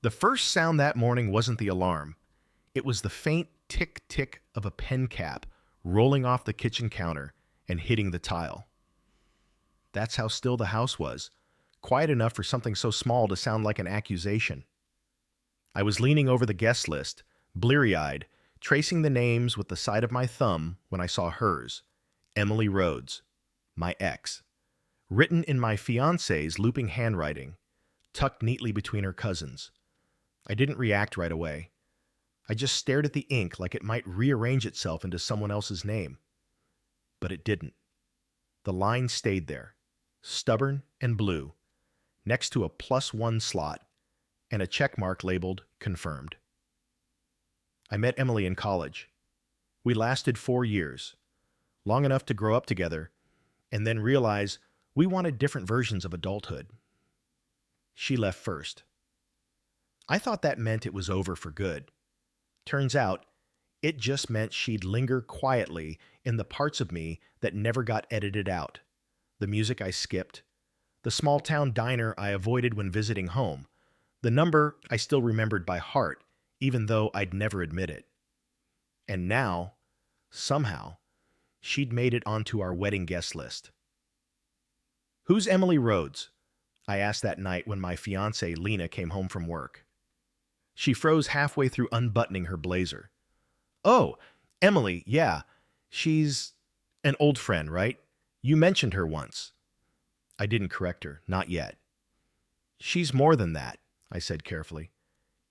The first sound that morning wasn't the alarm. It was the faint tick-tick of a pen cap rolling off the kitchen counter and hitting the tile. That's how still the house was, quiet enough for something so small to sound like an accusation. I was leaning over the guest list, bleary-eyed, tracing the names with the side of my thumb when I saw hers, Emily Rhodes, my ex, written in my fiancée's looping handwriting, tucked neatly between her cousins. I didn't react right away. I just stared at the ink like it might rearrange itself into someone else's name. But it didn't. The line stayed there, stubborn and blue, next to a +1 slot and a check mark labeled confirmed. I met Emily in college. We lasted 4 years, long enough to grow up together and then realize we wanted different versions of adulthood. She left first. I thought that meant it was over for good. Turns out, it just meant she'd linger quietly in the parts of me that never got edited out. The music I skipped, the small-town diner I avoided when visiting home, the number I still remembered by heart, even though I'd never admit it. And now, somehow, she'd made it onto our wedding guest list. "Who's Emily Rhodes?" I asked that night when my fiancée Lena came home from work. She froze halfway through unbuttoning her blazer. "Oh, Emily, yeah. She's an old friend, right? You mentioned her once." I didn't correct her, not yet. "She's more than that," I said carefully.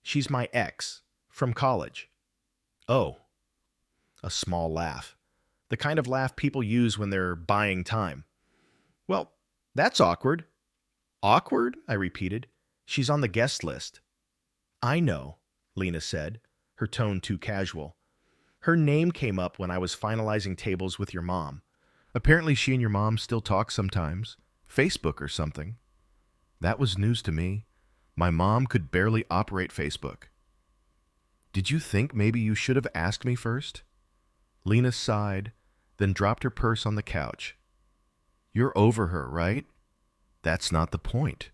"She's my ex, from college." "Oh." A small laugh. The kind of laugh people use when they're buying time. "Well, that's awkward." "Awkward?" I repeated. "She's on the guest list." "I know," Lena said, her tone too casual. "Her name came up when I was finalizing tables with your mom. Apparently she and your mom still talk sometimes. Facebook or something." That was news to me. My mom could barely operate Facebook. "Did you think maybe you should have asked me first?" Lena sighed, then dropped her purse on the couch. "You're over her, right?" "That's not the point."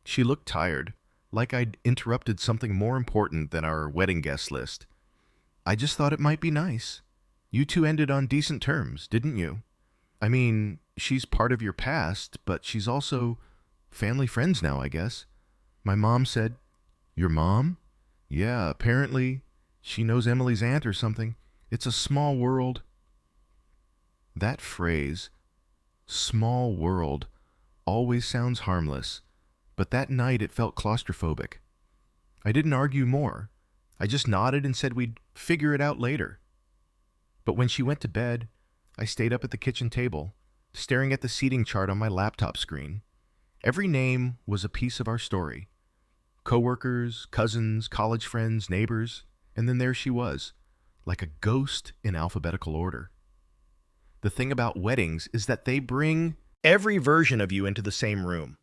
She looked tired, like I'd interrupted something more important than our wedding guest list. "I just thought it might be nice. You two ended on decent terms, didn't you? I mean, she's part of your past, but she's also family friends now, I guess." My mom said, "Your mom?" "Yeah, apparently she knows Emily's aunt or something. It's a small world." That phrase, small world, always sounds harmless, but that night it felt claustrophobic. I didn't argue more. I just nodded and said we'd figure it out later. But when she went to bed, I stayed up at the kitchen table, staring at the seating chart on my laptop screen. Every name was a piece of our story. Coworkers, cousins, college friends, neighbors, and then there she was, like a ghost in alphabetical order. The thing about weddings is that they bring every version of you into the same room.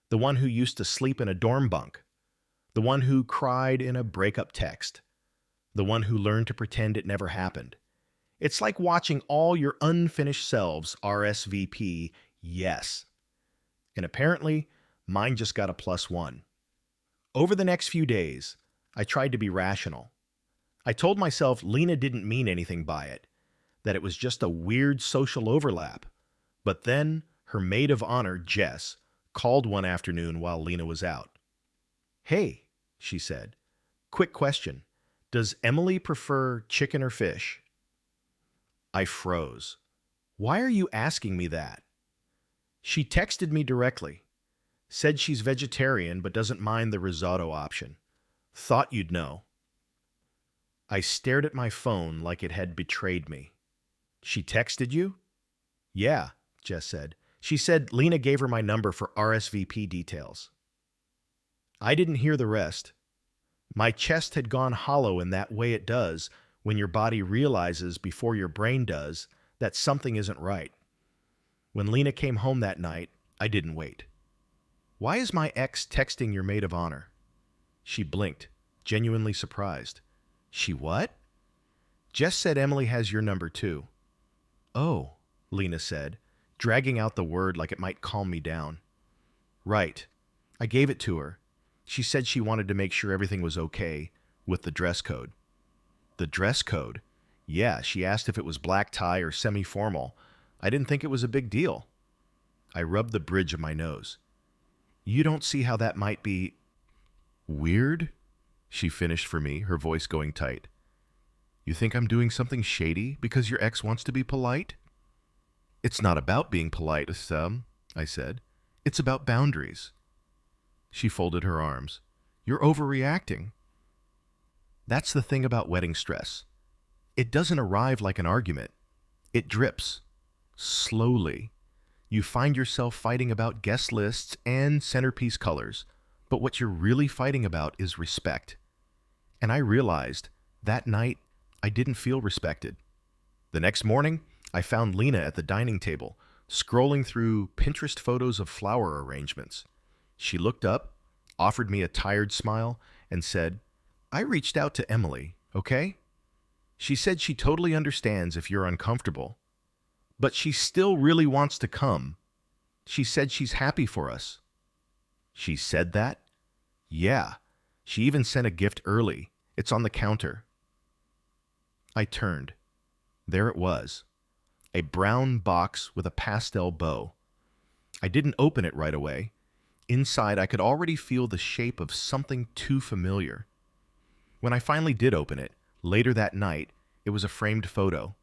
The one who used to sleep in a dorm bunk. The one who cried in a breakup text. The one who learned to pretend it never happened. It's like watching all your unfinished selves RSVP yes. And apparently, mine just got a +1. Over the next few days, I tried to be rational. I told myself Lena didn't mean anything by it, that it was just a weird social overlap. But then, her maid of honor, Jess, called one afternoon while Lena was out. "Hey," she said, "quick question. Does Emily prefer chicken or fish?" I froze. "Why are you asking me that?" She texted me directly. Said she's vegetarian but doesn't mind the risotto option. Thought you'd know. I stared at my phone like it had betrayed me. "She texted you?" "Yeah," Jess said. "She said Lena gave her my number for RSVP details." I didn't hear the rest. My chest had gone hollow in that way it does when your body realizes before your brain does that something isn't right. When Lena came home that night, I didn't wait. "Why is my ex texting your maid of honor?" She blinked, genuinely surprised. "She what?" "Jess said Emily has your number too." "Oh," Lena said, dragging out the word like it might calm me down. "Right. I gave it to her. She said she wanted to make sure everything was okay with the dress code. The dress code? Yeah, she asked if it was black tie or semi-formal. I didn't think it was a big deal. I rubbed the bridge of my nose. You don't see how that might be weird? She finished for me, her voice going tight. You think I'm doing something shady because your ex wants to be polite? It's not about being polite, I said. It's about boundaries. She folded her arms. You're overreacting. That's the thing about wedding stress. It doesn't arrive like an argument. It drips. Slowly. You find yourself fighting about guest lists and centerpiece colors, but what you're really fighting about is respect. And I realized that night I didn't feel respected. The next morning, I found Lena at the dining table, scrolling through Pinterest photos of flower arrangements. She looked up, offered me a tired smile, and said, I reached out to Emily, okay? She said she totally understands if you're uncomfortable, but she still really wants to come. She said she's happy for us. She said that? Yeah. She even sent a gift early. It's on the counter. I turned. There it was. A brown box with a pastel bow. I didn't open it right away. Inside, I could already feel the shape of something too familiar. When I finally did open it, later that night, it was a framed photo.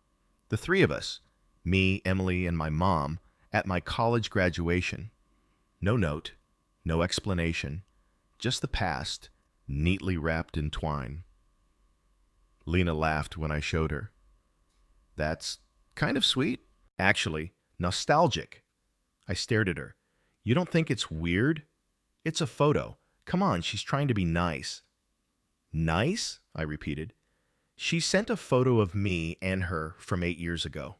The three of us, me, Emily, and my mom, at my college graduation. No note, no explanation, just the past, neatly wrapped in twine. Lena laughed when I showed her. That's kind of sweet. Actually, nostalgic. I stared at her. You don't think it's weird? It's a photo. Come on, she's trying to be nice. Nice? I repeated. She sent a photo of me and her from 8 years ago.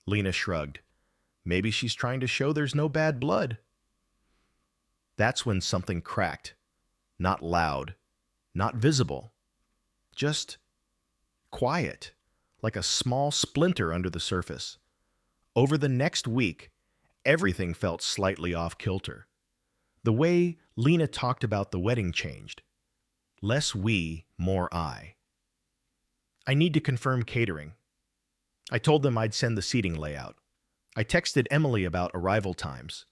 Lena shrugged. Maybe she's trying to show there's no bad blood. That's when something cracked. Not loud, not visible. Just quiet, like a small splinter under the surface. Over the next week, everything felt slightly off kilter. The way Lena talked about the wedding changed. Less we, more I. I need to confirm catering. I told them I'd send the seating layout. I texted Emily about arrival times.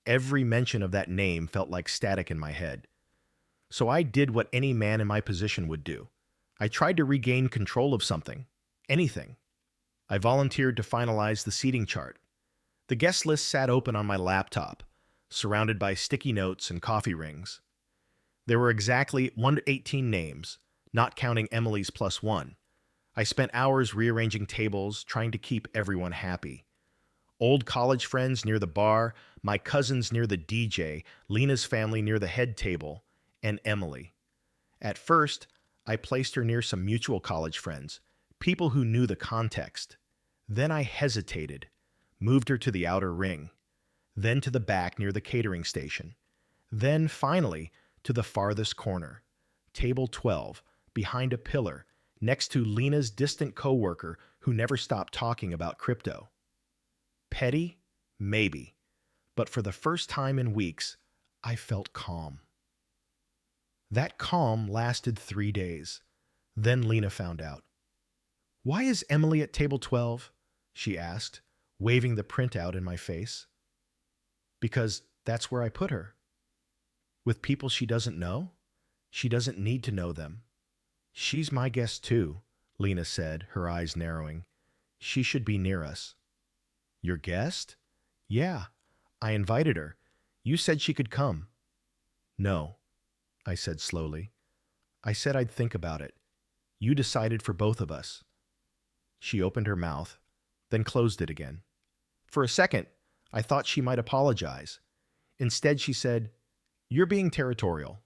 Every mention of that name felt like static in my head. So I did what any man in my position would do. I tried to regain control of something, anything. I volunteered to finalize the seating chart. The guest list sat open on my laptop, surrounded by sticky notes and coffee rings. There were exactly 118 names, not counting Emily's +1. I spent hours rearranging tables, trying to keep everyone happy. Old college friends near the bar, my cousins near the DJ, Lena's family near the head table, and Emily. At first, I placed her near some mutual college friends, people who knew the context. Then I hesitated, moved her to the outer ring, then to the back near the catering station, then finally to the farthest corner, table 12, behind a pillar, next to Lena's distant coworker who never stopped talking about crypto. Petty? Maybe. But for the first time in weeks, I felt calm. That calm lasted 3 days. Then Lena found out. Why is Emily at table 12? She asked, waving the printout in my face. Because that's where I put her. With people she doesn't know? She doesn't need to know them. She's my guest too, Lena said, her eyes narrowing. She should be near us. Your guest? Yeah, I invited her. You said she could come. No, I said slowly. I said I'd think about it. You decided for both of us. She opened her mouth, then closed it again. For a second, I thought she might apologize. Instead, she said, You're being territorial.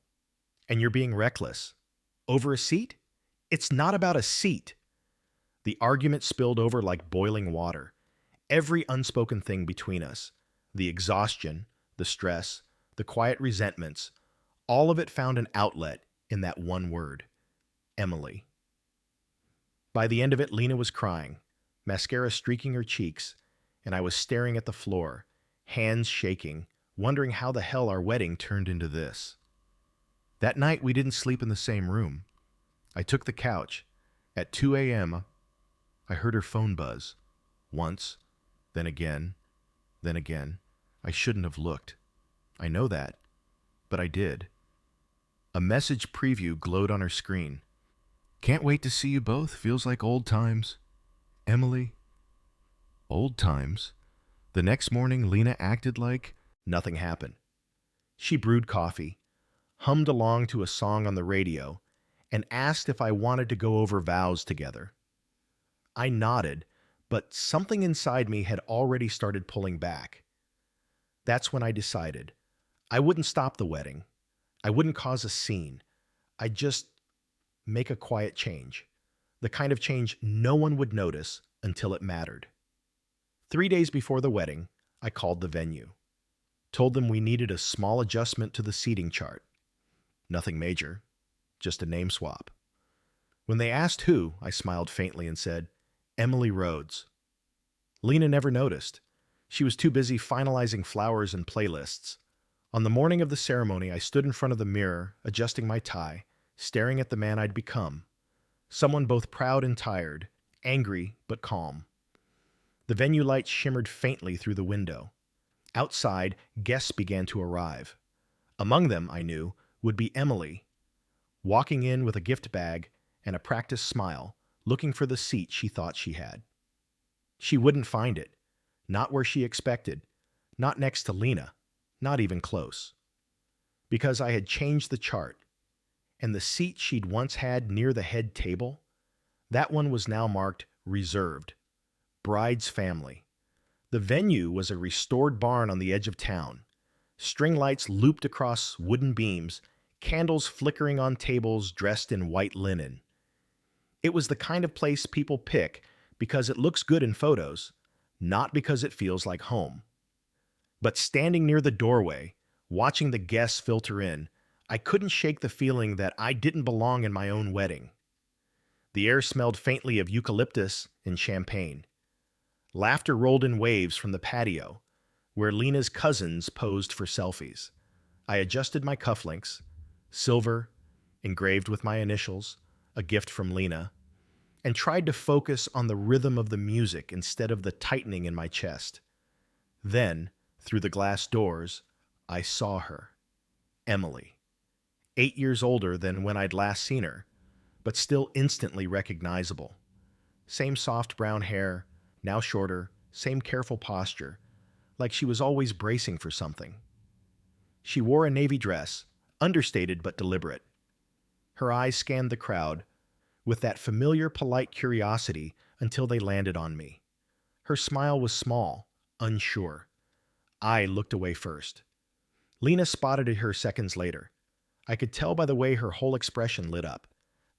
And you're being reckless. Over a seat? It's not about a seat. The argument spilled over like boiling water. Every unspoken thing between us, the exhaustion, the stress, the quiet resentments, all of it found an outlet in that one word, Emily. By the end of it, Lena was crying, mascara streaking her cheeks, and I was staring at the floor, hands shaking, wondering how the hell our wedding turned into this. That night, we didn't sleep in the same room. I took the couch. At 2 a.m., I heard her phone buzz. Once, then again, then again. I shouldn't have looked. I know that, but I did. A message preview glowed on her screen. Can't wait to see you both. Feels like old times. Emily. Old times. The next morning, Lena acted like nothing happened. She brewed coffee, hummed along to a song on the radio, and asked if I wanted to go over vows together. I nodded, but something inside me had already started pulling back. That's when I decided I wouldn't stop the wedding. I wouldn't cause a scene. I'd just make a quiet change, the kind of change no one would notice until it mattered. 3 days before the wedding, I called the venue, told them we needed a small adjustment to the seating chart. Nothing major, just a name swap. When they asked who, I smiled faintly and said, Emily Rhodes. Lena never noticed. She was too busy finalizing flowers and playlists. On the morning of the ceremony, I stood in front of the mirror, adjusting my tie, staring at the man I'd become. Someone both proud and tired, angry but calm. The venue lights shimmered faintly through the window. Outside, guests began to arrive. Among them, I knew, would be Emily, walking in with a gift bag and a practiced smile, looking for the seat she thought she had. She wouldn't find it, not where she expected, not next to Lena, not even close. Because I had changed the chart, and the seat she'd once had near the head table, that one was now marked reserved, bride's family. The venue was a restored barn on the edge of town, string lights looped across wooden beams, candles flickering on tables dressed in white linen. It was the kind of place people pick because it looks good in photos, not because it feels like home. But standing near the doorway, watching the guests filter in, I couldn't shake the feeling that I didn't belong in my own wedding. The air smelled faintly of eucalyptus and champagne. Laughter rolled in waves from the patio, where Lena's cousins posed for selfies. I adjusted my cufflinks, silver, engraved with my initials, a gift from Lena, and tried to focus on the rhythm of the music instead of the tightening in my chest. Then, through the glass doors, I saw her, Emily, 8 years older than when I'd last seen her, but still instantly recognizable. Same soft brown hair, now shorter, same careful posture, like she was always bracing for something. She wore a navy dress, understated but deliberate. Her eyes scanned the crowd with that familiar, polite curiosity until they landed on me. Her smile was small, unsure. I looked away first. Lena spotted her seconds later. I could tell by the way her whole expression lit up.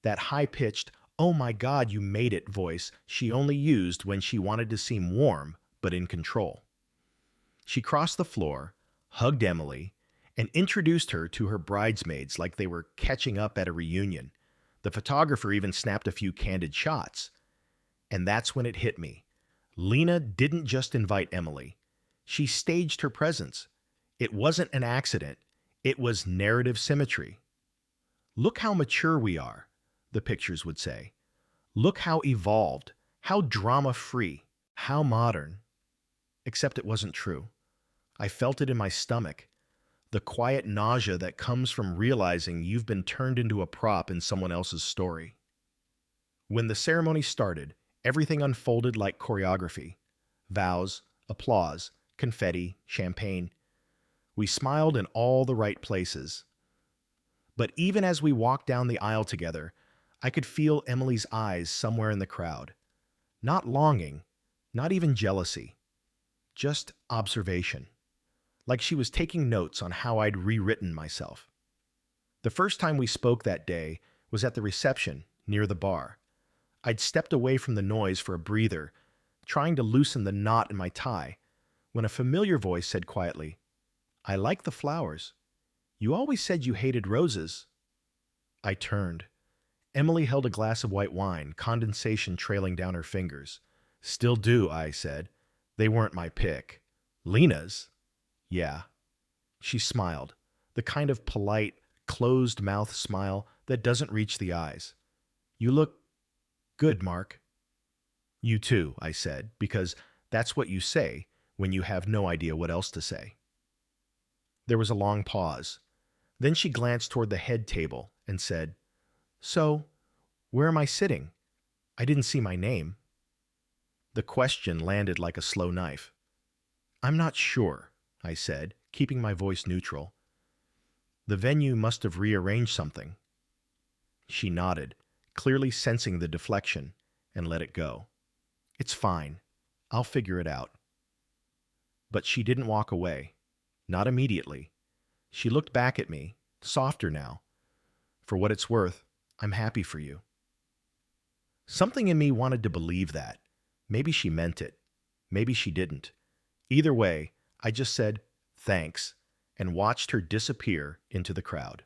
That high-pitched, "Oh my God, you made it" voice she only used when she wanted to seem warm but in control. She crossed the floor, hugged Emily, and introduced her to her bridesmaids like they were catching up at a reunion. The photographer even snapped a few candid shots. And that's when it hit me. Lena didn't just invite Emily. She staged her presence. It wasn't an accident. It was narrative symmetry. Look how mature we are, the pictures would say. Look how evolved, how drama-free, how modern. Except it wasn't true. I felt it in my stomach. The quiet nausea that comes from realizing you've been turned into a prop in someone else's story. When the ceremony started, everything unfolded like choreography. Vows, applause, confetti, champagne. We smiled in all the right places. But even as we walked down the aisle together, I could feel Emily's eyes somewhere in the crowd. Not longing, not even jealousy, just observation. Like she was taking notes on how I'd rewritten myself. The first time we spoke that day was at the reception near the bar. I'd stepped away from the noise for a breather, trying to loosen the knot in my tie, when a familiar voice said quietly, "I like the flowers. You always said you hated roses." I turned. Emily held a glass of white wine, condensation trailing down her fingers. "Still do," I said. "They weren't my pick." "Lena's?" "Yeah." She smiled, the kind of polite, closed-mouth smile that doesn't reach the eyes. "You look good, Mark." "You too," I said, because that's what you say when you have no idea what else to say. There was a long pause. Then she glanced toward the head table and said, "So, where am I sitting? I didn't see my name." The question landed like a slow knife. "I'm not sure," I said, keeping my voice neutral. "The venue must have rearranged something." She nodded, clearly sensing the deflection, and let it go. "It's fine. I'll figure it out." But she didn't walk away. Not immediately. She looked back at me, softer now. "For what it's worth, I'm happy for you." Something in me wanted to believe that. Maybe she meant it. Maybe she didn't. Either way, I just said, "Thanks," and watched her disappear into the crowd.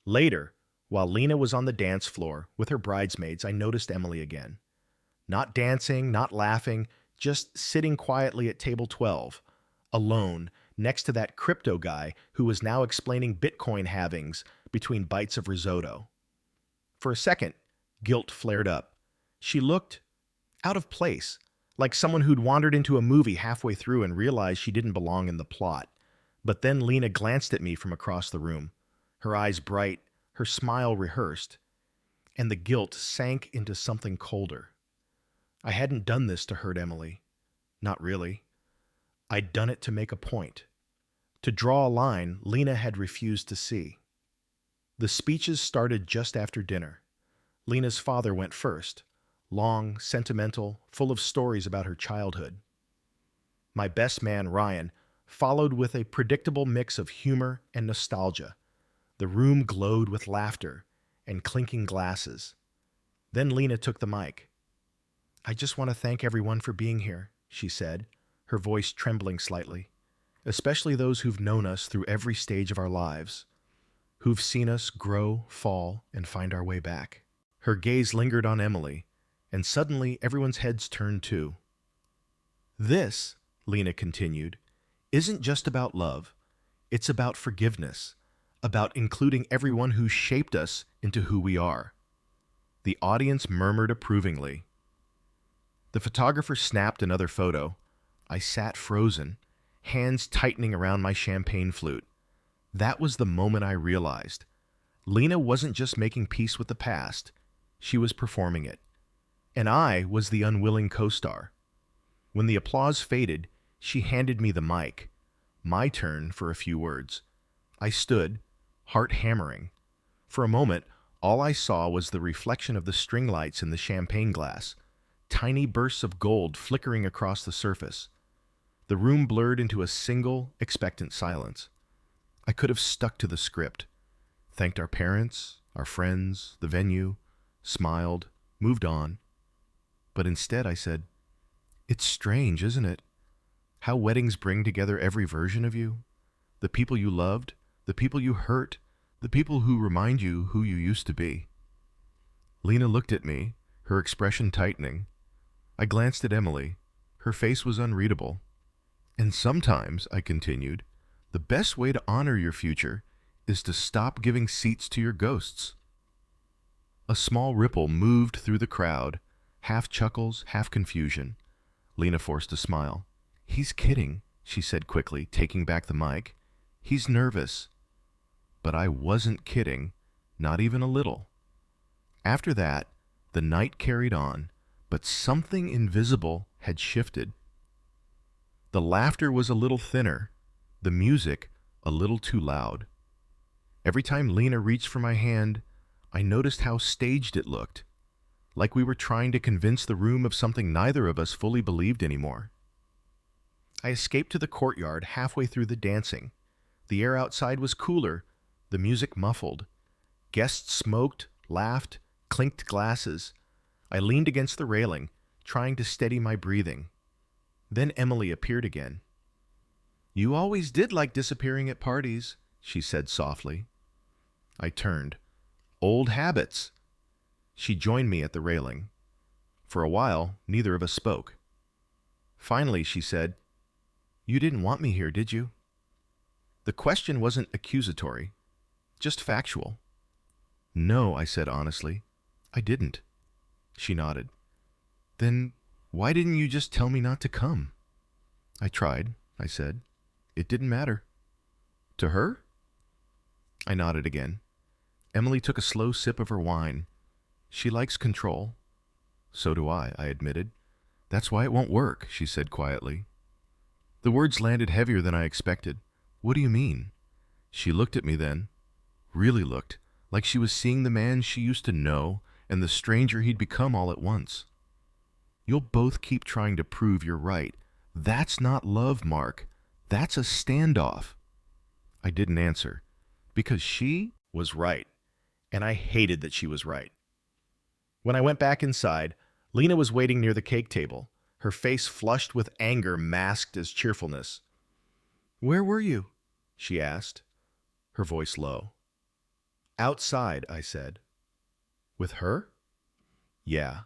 Later, while Lena was on the dance floor with her bridesmaids, I noticed Emily again. Not dancing, not laughing, just sitting quietly at table 12, alone, next to that crypto guy who was now explaining Bitcoin halvings between bites of risotto. For a second, guilt flared up. She looked out of place, like someone who'd wandered into a movie halfway through and realized she didn't belong in the plot. But then Lena glanced at me from across the room, her eyes bright, her smile rehearsed, and the guilt sank into something colder. I hadn't done this to hurt Emily. Not really. I'd done it to make a point. To draw a line Lena had refused to see. The speeches started just after dinner. Lena's father went first, long, sentimental, full of stories about her childhood. My best man, Ryan, followed with a predictable mix of humor and nostalgia. The room glowed with laughter and clinking glasses. Then Lena took the mic. "I just want to thank everyone for being here," she said, her voice trembling slightly, "especially those who've known us through every stage of our lives, who've seen us grow, fall, and find our way back." Her gaze lingered on Emily, and suddenly everyone's heads turned too. "This," Lena continued, "isn't just about love. It's about forgiveness, about including everyone who shaped us into who we are." The audience murmured approvingly. The photographer snapped another photo. I sat frozen, hands tightening around my champagne flute. That was the moment I realized. Lena wasn't just making peace with the past, she was performing it. And I was the unwilling co-star. When the applause faded, she handed me the mic. My turn for a few words. I stood, heart hammering. For a moment, all I saw was the reflection of the string lights in the champagne glass, tiny bursts of gold flickering across the surface. The room blurred into a single, expectant silence. I could have stuck to the script, thanked our parents, our friends, the venue, smiled, moved on. But instead I said, "It's strange, isn't it? How weddings bring together every version of you. The people you loved, the people you hurt, the people who remind you who you used to be." Lena looked at me, her expression tightening. I glanced at Emily. Her face was unreadable. "And sometimes," I continued, "the best way to honor your future is to stop giving seats to your ghosts." A small ripple moved through the crowd, half chuckles, half confusion. Lena forced a smile. "He's kidding," she said quickly, taking back the mic. "He's nervous." But I wasn't kidding, not even a little. After that, the night carried on, but something invisible had shifted. The laughter was a little thinner, the music a little too loud. Every time Lena reached for my hand, I noticed how staged it looked, like we were trying to convince the room of something neither of us fully believed anymore. I escaped to the courtyard halfway through the dancing. The air outside was cooler, the music muffled. Guests smoked, laughed, clinked glasses. I leaned against the railing, trying to steady my breathing. Then Emily appeared again. "You always did like disappearing at parties," she said softly. I turned. "Old habits." She joined me at the railing. For a while, neither of us spoke. Finally, she said, "You didn't want me here, did you?" The question wasn't accusatory. just factual. No, I said honestly. I didn't. She nodded. Then why didn't you just tell me not to come? I tried, I said. It didn't matter. To her? I nodded again. Emily took a slow sip of her wine. She likes control. So do I admitted. That's why it won't work, she said quietly. The words landed heavier than I expected. What do you mean? She looked at me then, really looked, like she was seeing the man she used to know and the stranger he'd become all at once. You'll both keep trying to prove you're right. That's not love, Mark. That's a standoff. I didn't answer, because she was right, and I hated that she was right. When I went back inside, Lena was waiting near the cake table, her face flushed with anger masked as cheerfulness. "Where were you?" she asked, her voice low. "Outside," I said. "With her?" "Yeah."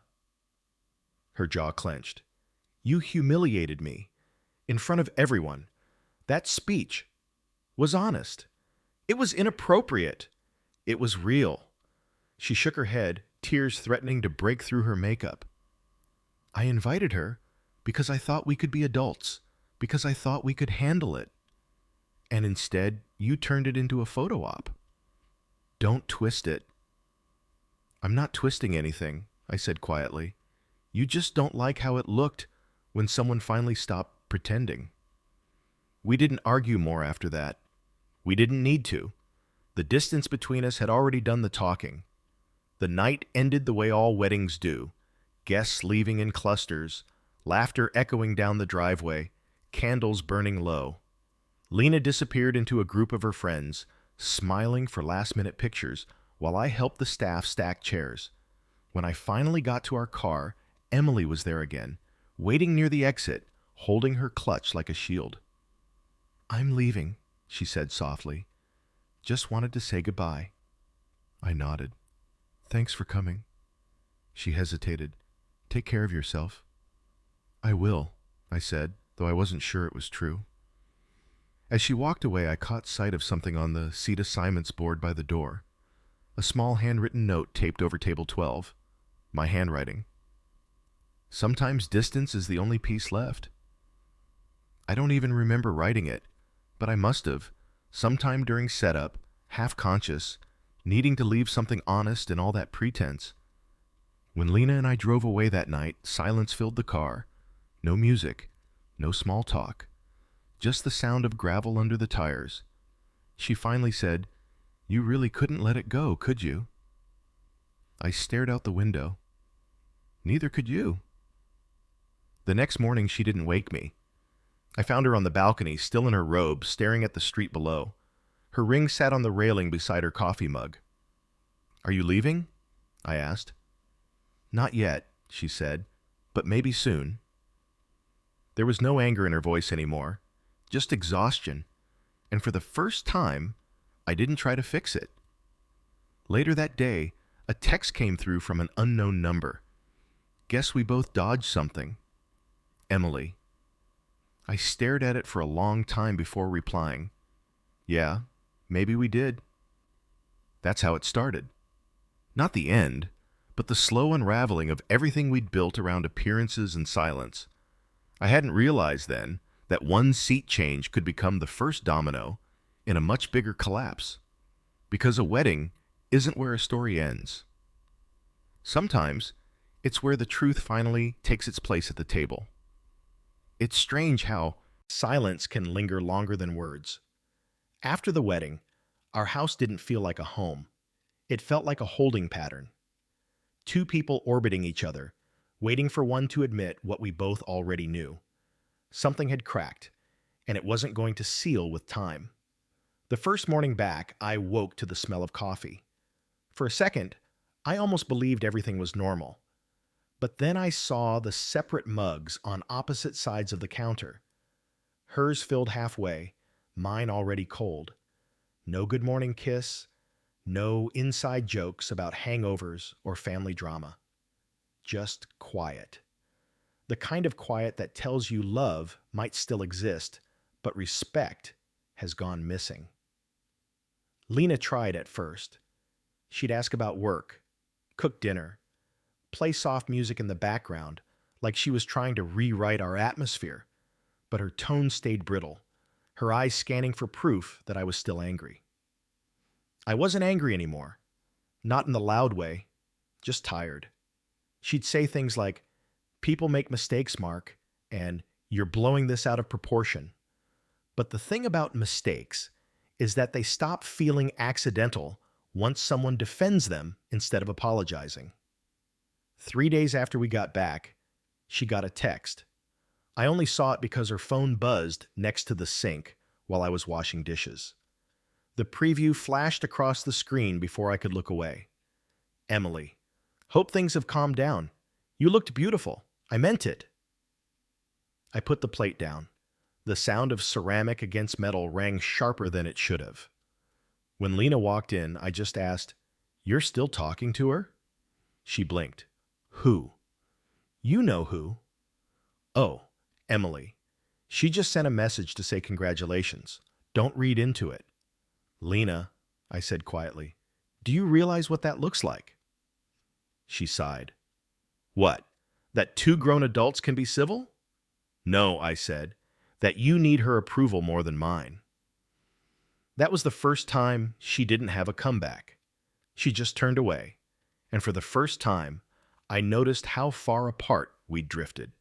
Her jaw clenched. "You humiliated me. In front of everyone. That speech was honest. It was inappropriate. It was real." She shook her head, tears threatening to break through her makeup. "I invited her because I thought we could be adults, because I thought we could handle it. And instead, you turned it into a photo op. Don't twist it." "I'm not twisting anything," I said quietly. "You just don't like how it looked when someone finally stopped pretending." We didn't argue more after that. We didn't need to. The distance between us had already done the talking. The night ended the way all weddings do, guests leaving in clusters, laughter echoing down the driveway, candles burning low. Lena disappeared into a group of her friends, smiling for last-minute pictures, while I helped the staff stack chairs. When I finally got to our car, Emily was there again, waiting near the exit, holding her clutch like a shield. "I'm leaving," she said softly. "Just wanted to say goodbye." I nodded. "Thanks for coming." She hesitated. "Take care of yourself." "I will," I said, though I wasn't sure it was true. As she walked away, I caught sight of something on the seat assignments board by the door. A small handwritten note taped over table 12. My handwriting. "Sometimes distance is the only peace left." I don't even remember writing it, but I must have, sometime during setup, half-conscious, needing to leave something honest in all that pretense. When Lena and I drove away that night, silence filled the car. No music, no small talk, just the sound of gravel under the tires. She finally said, "You really couldn't let it go, could you?" I stared out the window. "Neither could you." The next morning, she didn't wake me. I found her on the balcony, still in her robe, staring at the street below. Her ring sat on the railing beside her coffee mug. "Are you leaving?" I asked. "Not yet," she said, "but maybe soon." There was no anger in her voice anymore, just exhaustion, and for the first time, I didn't try to fix it. Later that day, a text came through from an unknown number. Guess we both dodged something. Emily. I stared at it for a long time before replying. "Yeah, maybe we did." That's how it started. Not the end, but the slow unraveling of everything we'd built around appearances and silence. I hadn't realized then that one seat change could become the first domino in a much bigger collapse. Because a wedding isn't where a story ends. Sometimes it's where the truth finally takes its place at the table. It's strange how silence can linger longer than words. After the wedding, our house didn't feel like a home. It felt like a holding pattern. Two people orbiting each other, waiting for one to admit what we both already knew. Something had cracked, and it wasn't going to seal with time. The first morning back, I woke to the smell of coffee. For a second, I almost believed everything was normal. But then I saw the separate mugs on opposite sides of the counter. Hers filled halfway, mine already cold. No good morning kiss, no inside jokes about hangovers or family drama. Just quiet. The kind of quiet that tells you love might still exist, but respect has gone missing. Lena tried at first. She'd ask about work, cook dinner, play soft music in the background, like she was trying to rewrite our atmosphere, but her tone stayed brittle, her eyes scanning for proof that I was still angry. I wasn't angry anymore, not in the loud way, just tired. She'd say things like, "People make mistakes, Mark," and "You're blowing this out of proportion." But the thing about mistakes is that they stop feeling accidental once someone defends them instead of apologizing. 3 days after we got back, she got a text. I only saw it because her phone buzzed next to the sink while I was washing dishes. The preview flashed across the screen before I could look away. "Emily, hope things have calmed down. You looked beautiful. I meant it." I put the plate down. The sound of ceramic against metal rang sharper than it should have. When Lena walked in, I just asked, "You're still talking to her?" She blinked. "Who?" "You know who." "Oh, Emily. She just sent a message to say congratulations. Don't read into it." "Lena," I said quietly, "do you realize what that looks like?" She sighed. "What? That two grown adults can be civil?" "No," I said, "that you need her approval more than mine." That was the first time she didn't have a comeback. She just turned away, and for the first time, I noticed how far apart we'd drifted.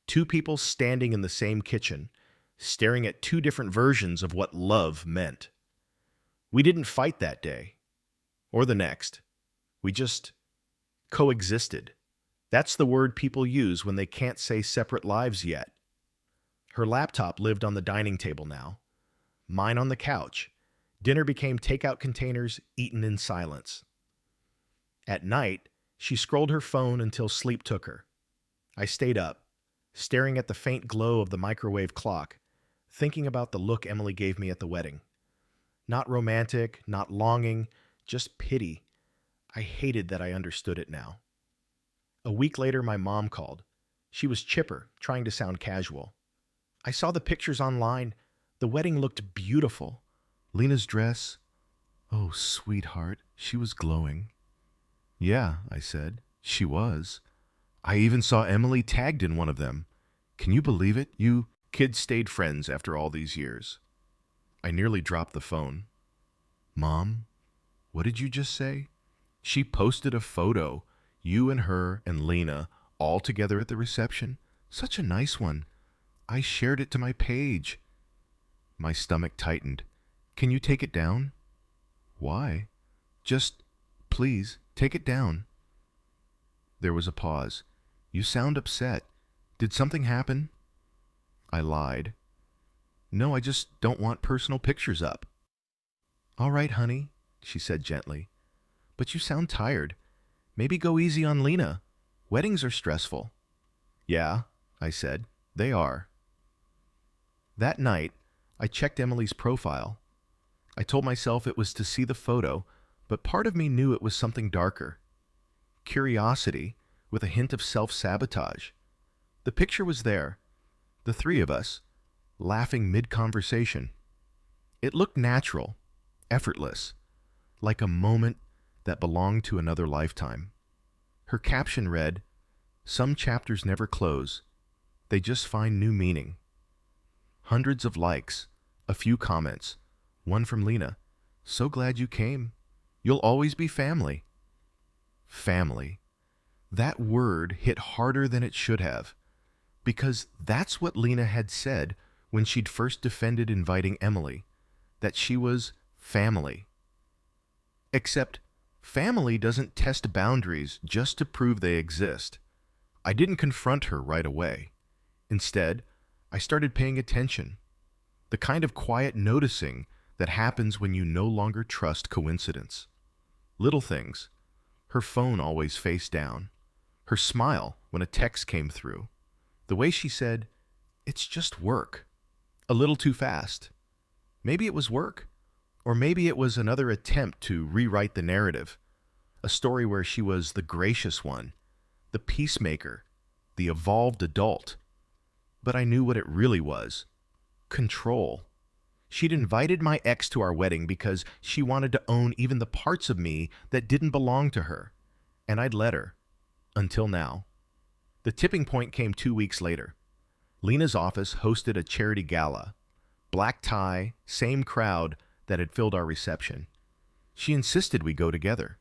Two people standing in the same kitchen, staring at two different versions of what love meant. We didn't fight that day, or the next. We just coexisted. That's the word people use when they can't say separate lives yet. Her laptop lived on the dining table now, mine on the couch. Dinner became takeout containers eaten in silence. At night, she scrolled her phone until sleep took her. I stayed up, staring at the faint glow of the microwave clock, thinking about the look Emily gave me at the wedding. Not romantic, not longing, just pity. I hated that I understood it now. A week later, my mom called. She was chipper, trying to sound casual. "I saw the pictures online. The wedding looked beautiful. Lena's dress, oh, sweetheart, she was glowing." "Yeah," I said, "she was. I even saw Emily tagged in one of them. Can you believe it? You kids stayed friends after all these years." I nearly dropped the phone. "Mom, what did you just say?" "She posted a photo, you and her and Lena all together at the reception. Such a nice one. I shared it to my page." My stomach tightened. "Can you take it down?" "Why?" "Just, please, take it down." There was a pause. "You sound upset. Did something happen?" I lied. "No, I just don't want personal pictures up." "All right, honey," she said gently. "But you sound tired. Maybe go easy on Lena. Weddings are stressful." "Yeah," I said, "they are." That night, I checked Emily's profile. I told myself it was to see the photo, but part of me knew it was something darker. Curiosity with a hint of self-sabotage. The picture was there, the three of us, laughing mid-conversation. It looked natural, effortless, like a moment that belonged to another lifetime. Her caption read, "Some chapters never close. They just find new meaning." Hundreds of likes, a few comments, one from Lena. "So glad you came. You'll always be family." Family. That word hit harder than it should have, because that's what Lena had said when she'd first defended inviting Emily, that she was family. Except family doesn't test boundaries just to prove they exist. I didn't confront her right away. Instead, I started paying attention. The kind of quiet noticing that happens when you no longer trust coincidence. Little things. Her phone always face down. Her smile when a text came through. The way she said, "It's just work." A little too fast. Maybe it was work. Or maybe it was another attempt to rewrite the narrative. A story where she was the gracious one, the peacemaker, the evolved adult. But I knew what it really was. Control. She'd invited my ex to our wedding because she wanted to own even the parts of me that didn't belong to her, and I'd let her. Until now. The tipping point came 2 weeks later. Lena's office hosted a charity gala. Black tie, same crowd that had filled our reception. She insisted we go together.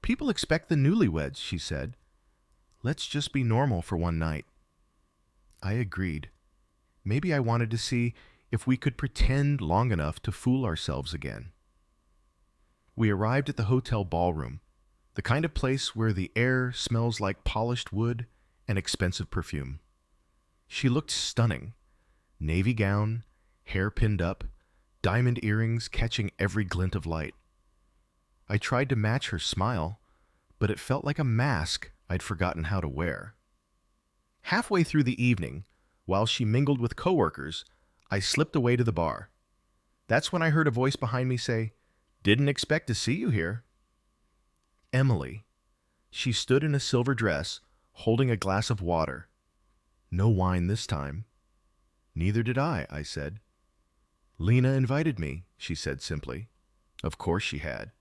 People expect the newlyweds, she said. Let's just be normal for one night. I agreed. Maybe I wanted to see if we could pretend long enough to fool ourselves again. We arrived at the hotel ballroom, the kind of place where the air smells like polished wood and expensive perfume. She looked stunning. Navy gown, hair pinned up, diamond earrings catching every glint of light. I tried to match her smile, but it felt like a mask I'd forgotten how to wear. Halfway through the evening, while she mingled with coworkers, I slipped away to the bar. That's when I heard a voice behind me say, "Didn't expect to see you here." Emily. She stood in a silver dress, holding a glass of water. No wine this time. Neither did I said. Lena invited me, she said simply. Of course she had.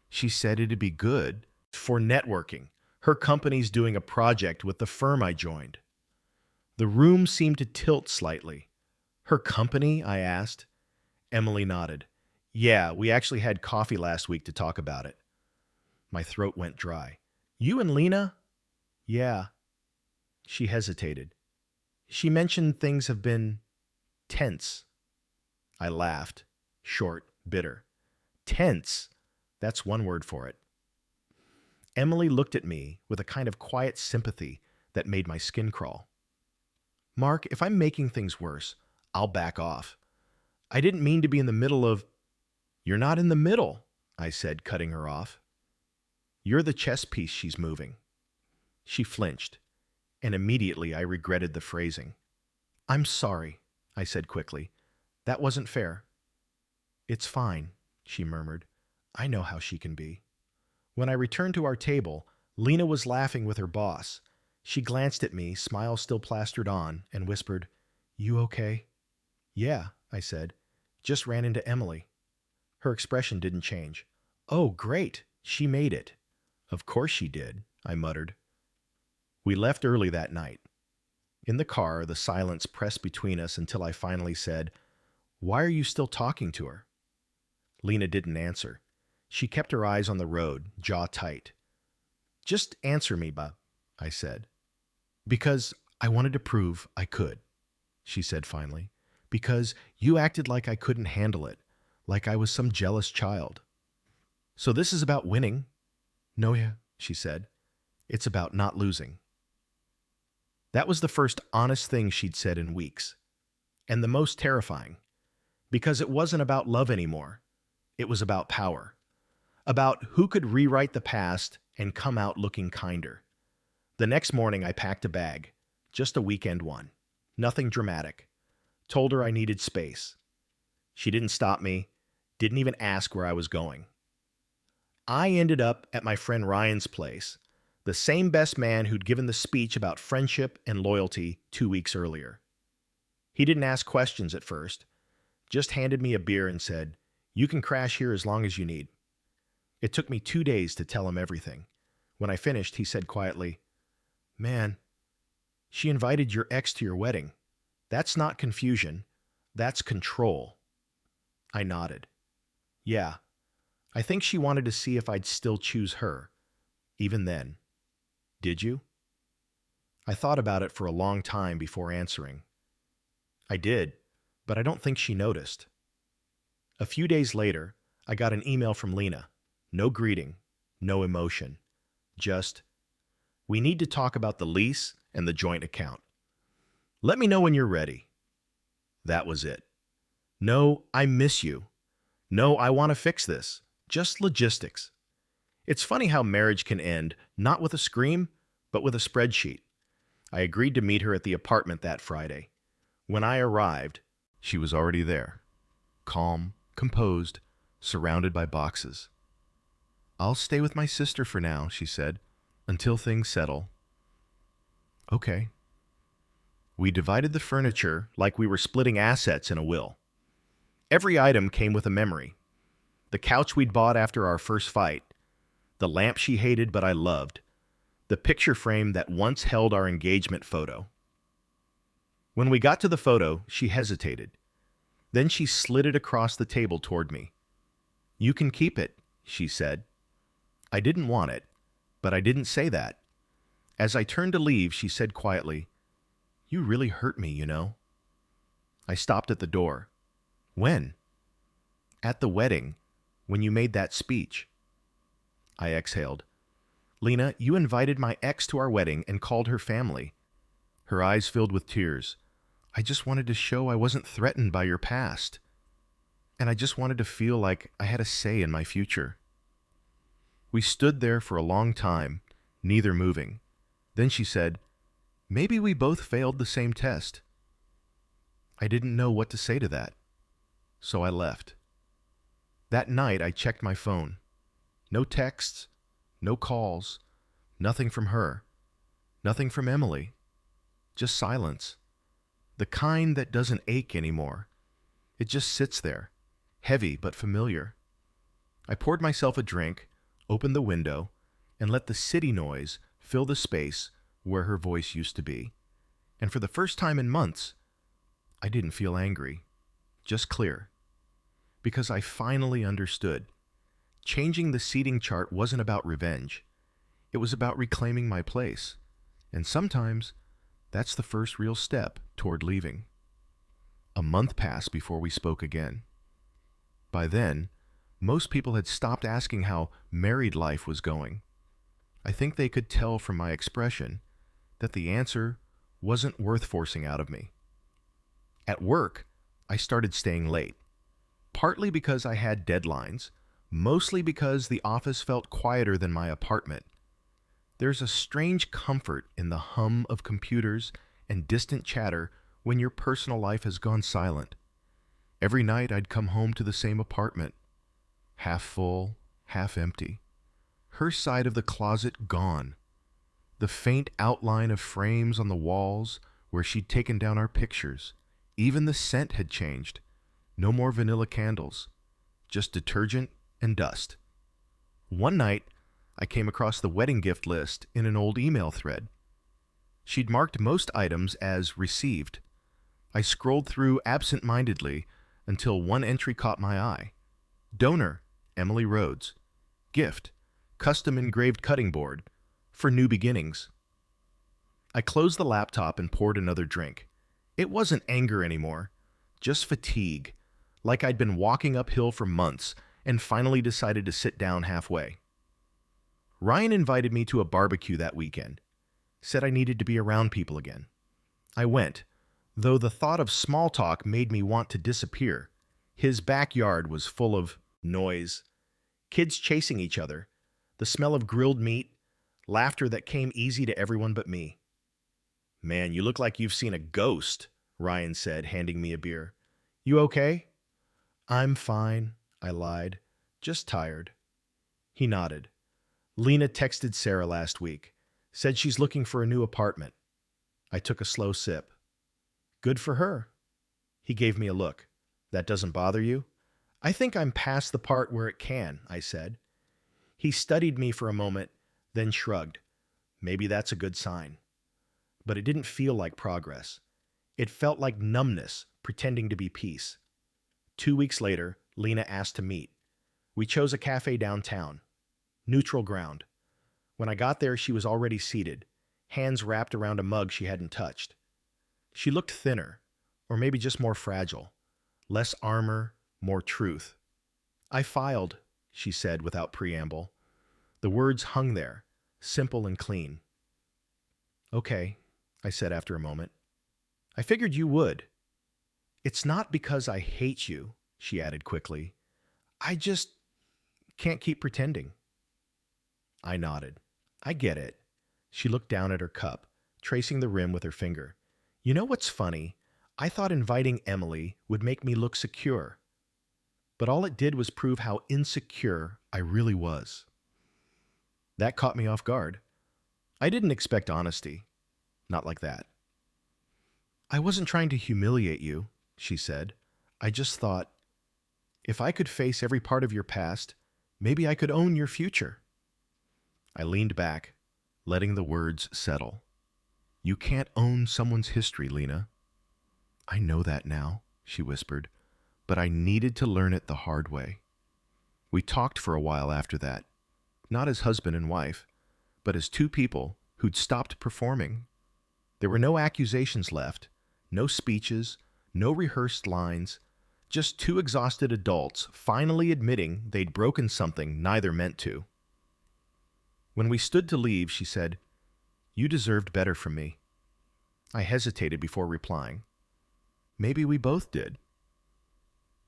She said it'd be good for networking. Her company's doing a project with the firm I joined. The room seemed to tilt slightly. Her company? I asked. Emily nodded. Yeah, we actually had coffee last week to talk about it. My throat went dry. You and Lena? Yeah. She hesitated. She mentioned things have been tense. I laughed. Short, bitter. Tense. That's one word for it. Emily looked at me with a kind of quiet sympathy that made my skin crawl. Mark, if I'm making things worse, I'll back off. I didn't mean to be in the middle of... You're not in the middle, I said, cutting her off. You're the chess piece she's moving. She flinched, and immediately I regretted the phrasing. I'm sorry, I said quickly. That wasn't fair. It's fine, she murmured. I know how she can be. When I returned to our table, Lena was laughing with her boss. She glanced at me, smile still plastered on, and whispered, You okay? Yeah, I said. Just ran into Emily. Her expression didn't change. Oh, great. She made it. Of course she did, I muttered. We left early that night. In the car, the silence pressed between us until I finally said, Why are you still talking to her? Lena didn't answer. She kept her eyes on the road, jaw tight. Just answer me, Bob, I said. Because I wanted to prove I could, she said finally. Because you acted like I couldn't handle it, like I was some jealous child. So this is about winning. No, yeah, she said. It's about not losing. That was the first honest thing she'd said in weeks, and the most terrifying, because it wasn't about love anymore. It was about power, about who could rewrite the past and come out looking kinder. The next morning, I packed a bag, just a weekend one, nothing dramatic. Told her I needed space. She didn't stop me, didn't even ask where I was going. I ended up at my friend Ryan's place, the same best man who'd given the speech about friendship and loyalty 2 weeks earlier. He didn't ask questions at first, just handed me a beer and said, You can crash here as long as you need. It took me 2 days to tell him everything. When I finished, he said quietly, Man, she invited your ex to your wedding. That's not confusion. That's control. I nodded. Yeah, I think she wanted to see if I'd still choose her, even then. Did you? I thought about it for a long time before answering. I did, but I don't think she noticed. A few days later, I got an email from Lena. No greeting, no emotion. Just, we need to talk about the lease and the joint account. Let me know when you're ready. That was it. No, I miss you. No, I want to fix this. Just logistics. It's funny how marriage can end, not with a scream, but with a spreadsheet. I agreed to meet her at the apartment that Friday. When I arrived, she was already there. Calm, composed, surrounded by boxes. I'll stay with my sister for now, she said, until things settle. Okay. We divided the furniture like we were splitting assets in a will. Every item came with a memory. The couch we'd bought after our first fight, the lamp she hated but I loved, the picture frame that once held our engagement photo. When we got to the photo, she hesitated. Then she slid it across the table toward me. "You can keep it," she said. I didn't want it, but I didn't say that. As I turned to leave, she said quietly, "You really hurt me, you know." I stopped at the door. "When?" "At the wedding, when you made that speech." I exhaled. "Lena, you invited my ex to our wedding and called her family." Her eyes filled with tears. "I just wanted to show I wasn't threatened by your past. And I just wanted to feel like I had a say in my future." We stood there for a long time, neither moving. Then she said, "Maybe we both failed the same test." I didn't know what to say to that, so I left. That night I checked my phone. No texts, no calls, nothing from her, nothing from Emily, just silence. The kind that doesn't ache anymore. It just sits there, heavy but familiar. I poured myself a drink, opened the window, and let the city noise fill the space where her voice used to be. And for the first time in months, I didn't feel angry, just clear. Because I finally understood. Changing the seating chart wasn't about revenge. It was about reclaiming my place. And sometimes, that's the first real step toward leaving. A month passed before we spoke again. By then, most people had stopped asking how married life was going. I think they could tell from my expression that the answer wasn't worth forcing out of me. At work, I started staying late, partly because I had deadlines, mostly because the office felt quieter than my apartment. There's a strange comfort in the hum of computers and distant chatter when your personal life has gone silent. Every night I'd come home to the same apartment, half full, half empty. Her side of the closet gone. The faint outline of frames on the walls where she'd taken down our pictures. Even the scent had changed. No more vanilla candles, just detergent and dust. One night, I came across the wedding gift list in an old email thread. She'd marked most items as received. I scrolled through absent-mindedly until one entry caught my eye. Donor, Emily Rhodes. Gift, custom engraved cutting board, for new beginnings. I closed the laptop and poured another drink. It wasn't anger anymore, just fatigue, like I'd been walking uphill for months and finally decided to sit down halfway. Ryan invited me to a barbecue that weekend, said I needed to be around people again. I went, though the thought of small talk made me want to disappear. His backyard was full of noise, kids chasing each other, the smell of grilled meat, laughter that came easy to everyone but me. "Man, you look like you've seen a ghost," Ryan said, handing me a beer. "You okay?" "I'm fine," I lied. "Just tired." He nodded. "Lena texted Sarah last week. Said she's looking for a new apartment." I took a slow sip. "Good for her." He gave me a look. "That doesn't bother you?" "I think I'm past the part where it can," I said. He studied me for a moment, then shrugged. Maybe that's a good sign. But it didn't feel like progress. It felt like numbness, pretending to be peace. 2 weeks later, Lena asked to meet. We chose a cafe downtown. Neutral ground. When I got there, she was already seated, hands wrapped around a mug she hadn't touched. She looked thinner, or maybe just more fragile. Less armor, more truth. "I filed," she said without preamble. The words hung there, simple and clean. "Okay," I said after a moment. "I figured you would." "It's not because I hate you," she added quickly. "I just can't keep pretending." I nodded. "I get it." She looked down at her cup, tracing the rim with her finger. "You know what's funny? I thought inviting Emily would make me look secure. But all it did was prove how insecure I really was." That caught me off guard. I didn't expect honesty. Not like that. "I wasn't trying to humiliate you," she said. "I just thought If I could face every part of your past, maybe I could own your future. I leaned back, letting the words settle. You can't own someone's history, Lena. I know that now, she whispered, but I needed to learn it the hard way. We talked for a while after that, not as husband and wife, but as two people who'd stopped performing. There were no accusations left, no speeches, no rehearsed lines, just two exhausted adults finally admitting they'd broken something neither meant to. When we stood to leave, she said, "You deserved better from me." I hesitated before replying. Maybe we both did.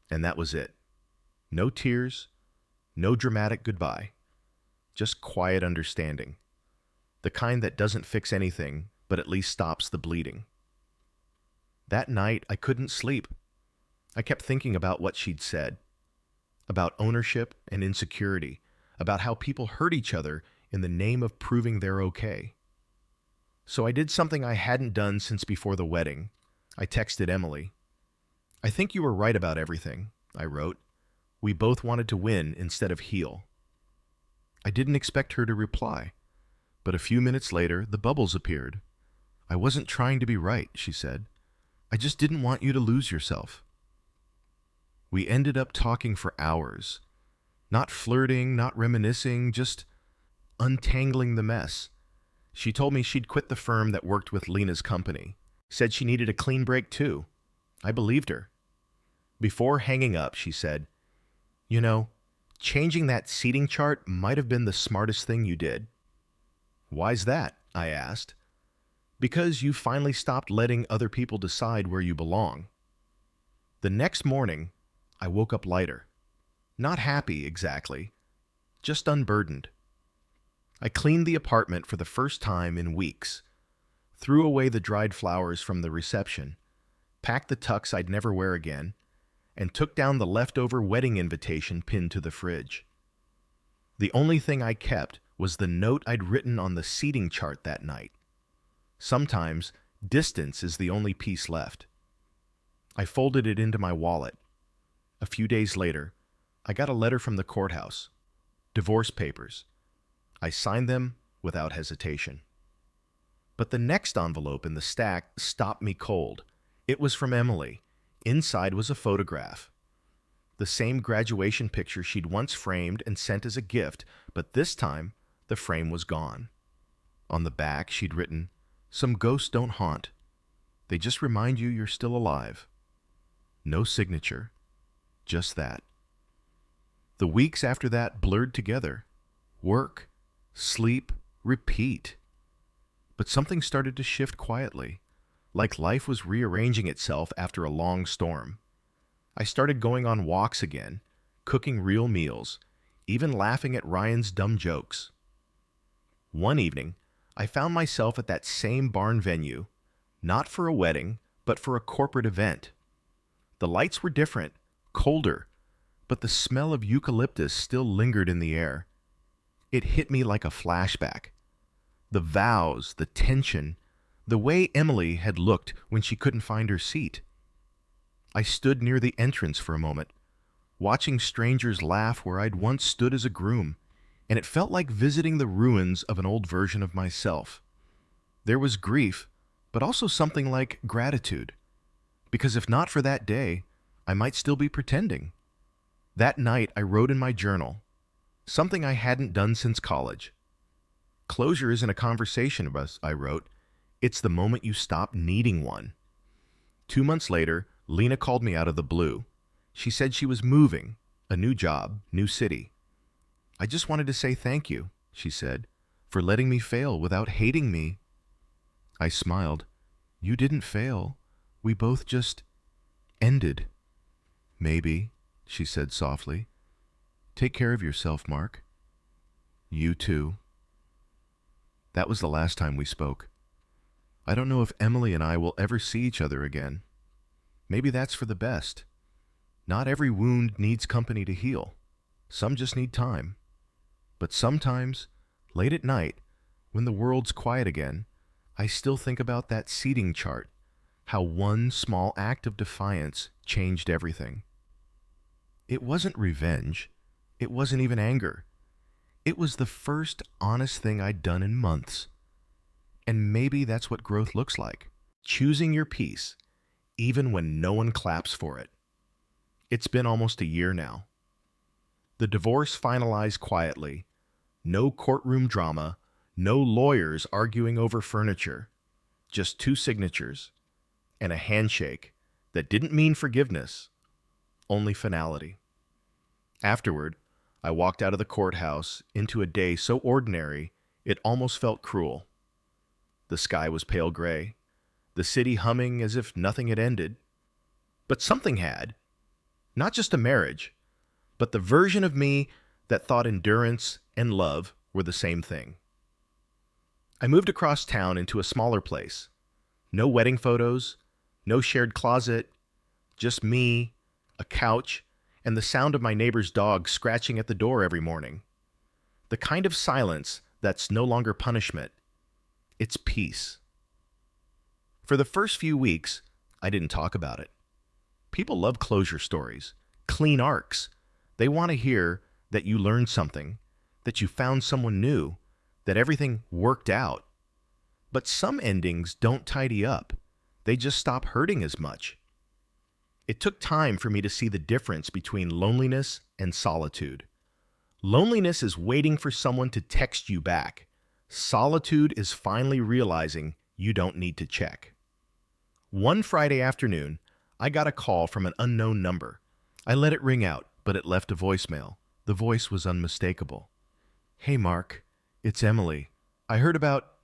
And that was it. No tears, no dramatic goodbye, just quiet understanding. The kind that doesn't fix anything, but at least stops the bleeding. That night, I couldn't sleep. I kept thinking about what she'd said, about ownership and insecurity, about how people hurt each other in the name of proving they're okay. So I did something I hadn't done since before the wedding. I texted Emily. "I think you were right about everything," I wrote. "We both wanted to win instead of heal." I didn't expect her to reply, but a few minutes later, the bubbles appeared. "I wasn't trying to be right," she said. "I just didn't want you to lose yourself." We ended up talking for hours. Not flirting, not reminiscing, just untangling the mess. She told me she'd quit the firm that worked with Lena's company. Said she needed a clean break too. I believed her. Before hanging up, she said, "You know, changing that seating chart might have been the smartest thing you did." "Why's that?" I asked. "Because you finally stopped letting other people decide where you belong." The next morning, I woke up lighter. Not happy, exactly. Just unburdened. I cleaned the apartment for the first time in weeks, threw away the dried flowers from the reception, packed the tux I'd never wear again, and took down the leftover wedding invitation pinned to the fridge. The only thing I kept was the note I'd written on the seating chart that night. Sometimes, distance is the only piece left. I folded it into my wallet. A few days later, I got a letter from the courthouse. Divorce papers. I signed them without hesitation. But the next envelope in the stack stopped me cold. It was from Emily. Inside was a photograph. The same graduation picture she'd once framed and sent as a gift, but this time the frame was gone. On the back, she'd written, "Some ghosts don't haunt. They just remind you you're still alive." No signature. Just that. The weeks after that blurred together. Work, sleep, repeat. But something started to shift quietly, like life was rearranging itself after a long storm. I started going on walks again, cooking real meals, even laughing at Ryan's dumb jokes. One evening, I found myself at that same barn venue, not for a wedding, but for a corporate event. The lights were different, colder, but the smell of eucalyptus still lingered in the air. It hit me like a flashback. The vows, the tension, the way Emily had looked when she couldn't find her seat. I stood near the entrance for a moment, watching strangers laugh where I'd once stood as a groom, and it felt like visiting the ruins of an old version of myself. There was grief, but also something like gratitude, because if not for that day, I might still be pretending. That night, I wrote in my journal, something I hadn't done since college. "Closure isn't a conversation of us," I wrote. "It's the moment you stop needing one." 2 months later, Lena called me out of the blue. She said she was moving, a new job, new city. "I just wanted to say thank you," she said, "for letting me fail without hating me." I smiled. "You didn't fail. We both just ended." "Maybe," she said softly. "Take care of yourself, Mark." "You too." That was the last time we spoke. I don't know if Emily and I will ever see each other again. Maybe that's for the best. Not every wound needs company to heal. Some just need time. But sometimes, late at night, when the world's quiet again, I still think about that seating chart, how one small act of defiance changed everything. It wasn't revenge. It wasn't even anger. It was the first honest thing I'd done in months. And maybe that's what growth looks like. Choosing your peace, even when no one claps for it. It's been almost a year now. The divorce finalized quietly. No courtroom drama, no lawyers arguing over furniture. Just two signatures and a handshake that didn't mean forgiveness, only finality. Afterward, I walked out of the courthouse into a day so ordinary it almost felt cruel. The sky was pale gray, the city humming as if nothing had ended. But something had. Not just a marriage, but the version of me that thought endurance and love were the same thing. I moved across town into a smaller place. No wedding photos, no shared closet, just me, a couch, and the sound of my neighbor's dog scratching at the door every morning. The kind of silence that's no longer punishment. It's peace. For the first few weeks, I didn't talk about it. People love closure stories, clean arcs. They want to hear that you learned something, that you found someone new, that everything worked out. But some endings don't tidy up. They just stop hurting as much. It took time for me to see the difference between loneliness and solitude. Loneliness is waiting for someone to text you back. Solitude is finally realizing you don't need to check. One Friday afternoon, I got a call from an unknown number. I let it ring out, but it left a voicemail. The voice was unmistakable. "Hey, Mark, it's Emily. I heard about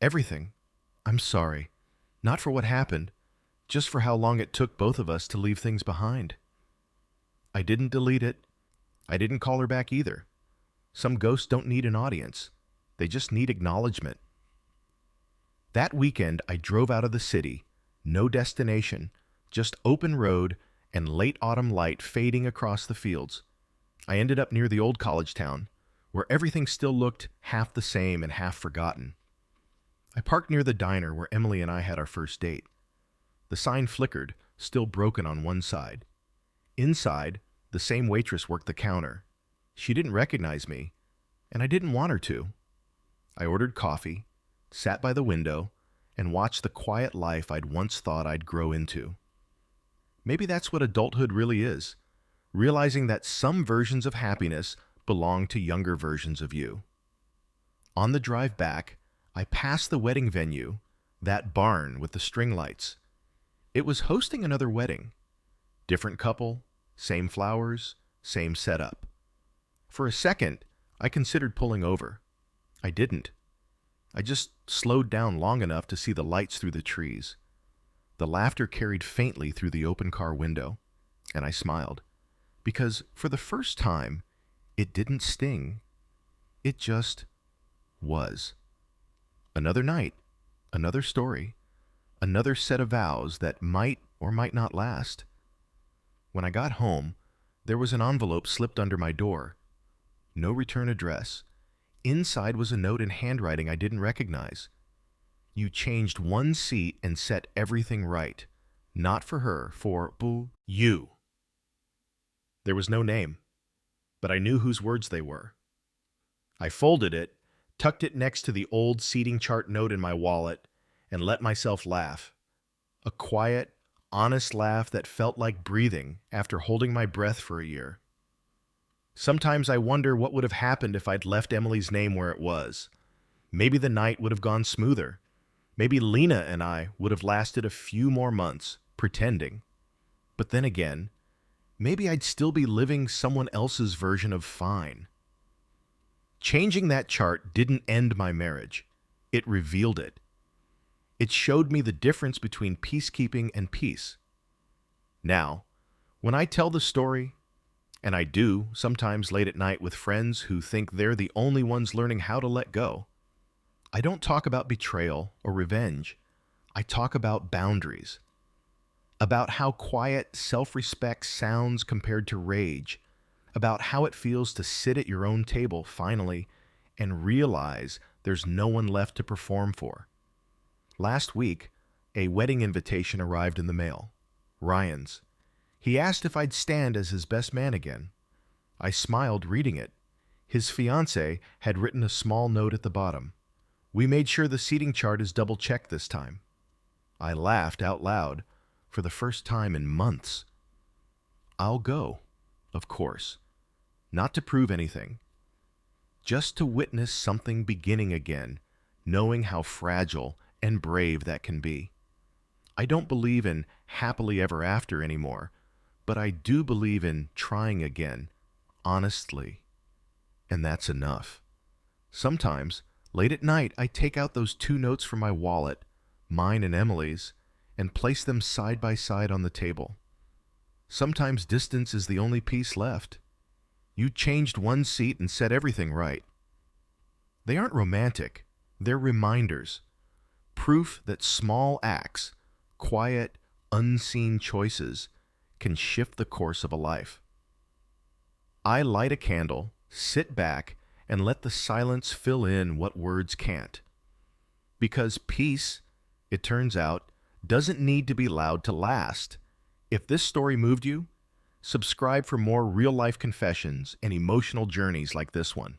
everything. I'm sorry. Not for what happened, just for how long it took both of us to leave things behind." I didn't delete it. I didn't call her back either. Some ghosts don't need an audience. They just need acknowledgement. That weekend, I drove out of the city. No destination, just open road and late autumn light fading across the fields. I ended up near the old college town, where everything still looked half the same and half forgotten. I parked near the diner where Emily and I had our first date. The sign flickered, still broken on one side. Inside, the same waitress worked the counter. She didn't recognize me, and I didn't want her to. I ordered coffee, sat by the window, and watched the quiet life I'd once thought I'd grow into. Maybe that's what adulthood really is, realizing that some versions of happiness belong to younger versions of you. On the drive back, I passed the wedding venue, that barn with the string lights. It was hosting another wedding. Different couple, same flowers, same setup. For a second, I considered pulling over. I didn't. I just slowed down long enough to see the lights through the trees. The laughter carried faintly through the open car window, and I smiled. Because for the first time, it didn't sting. It just was. Another night, another story, another set of vows that might or might not last. When I got home, there was an envelope slipped under my door. No return address. Inside was a note in handwriting I didn't recognize. "You changed one seat and set everything right. Not for her, for you." There was no name, but I knew whose words they were. I folded it, tucked it next to the old seating chart note in my wallet, and let myself laugh. A quiet, honest laugh that felt like breathing after holding my breath for a year. Sometimes I wonder what would have happened if I'd left Emily's name where it was. Maybe the night would have gone smoother. Maybe Lena and I would have lasted a few more months, pretending. But then again, maybe I'd still be living someone else's version of fine. Changing that chart didn't end my marriage. It revealed it. It showed me the difference between peacekeeping and peace. Now, when I tell the story, and I do, sometimes late at night with friends who think they're the only ones learning how to let go, I don't talk about betrayal or revenge. I talk about boundaries. About how quiet self-respect sounds compared to rage. About how it feels to sit at your own table, finally, and realize there's no one left to perform for. Last week, a wedding invitation arrived in the mail. Ryan's. He asked if I'd stand as his best man again. I smiled reading it. His fiancée had written a small note at the bottom. We made sure the seating chart is double-checked this time. I laughed out loud for the first time in months. I'll go, of course, not to prove anything, just to witness something beginning again, knowing how fragile and brave that can be. I don't believe in happily ever after anymore, but I do believe in trying again, honestly. And that's enough. Sometimes, late at night, I take out those 2 notes from my wallet, mine and Emily's, and place them side by side on the table. Sometimes distance is the only piece left. You changed one seat and set everything right. They aren't romantic. They're reminders. Proof that small acts, quiet, unseen choices, can shift the course of a life. I light a candle, sit back, and let the silence fill in what words can't. Because peace, it turns out, doesn't need to be loud to last. If this story moved you, subscribe for more real-life confessions and emotional journeys like this one.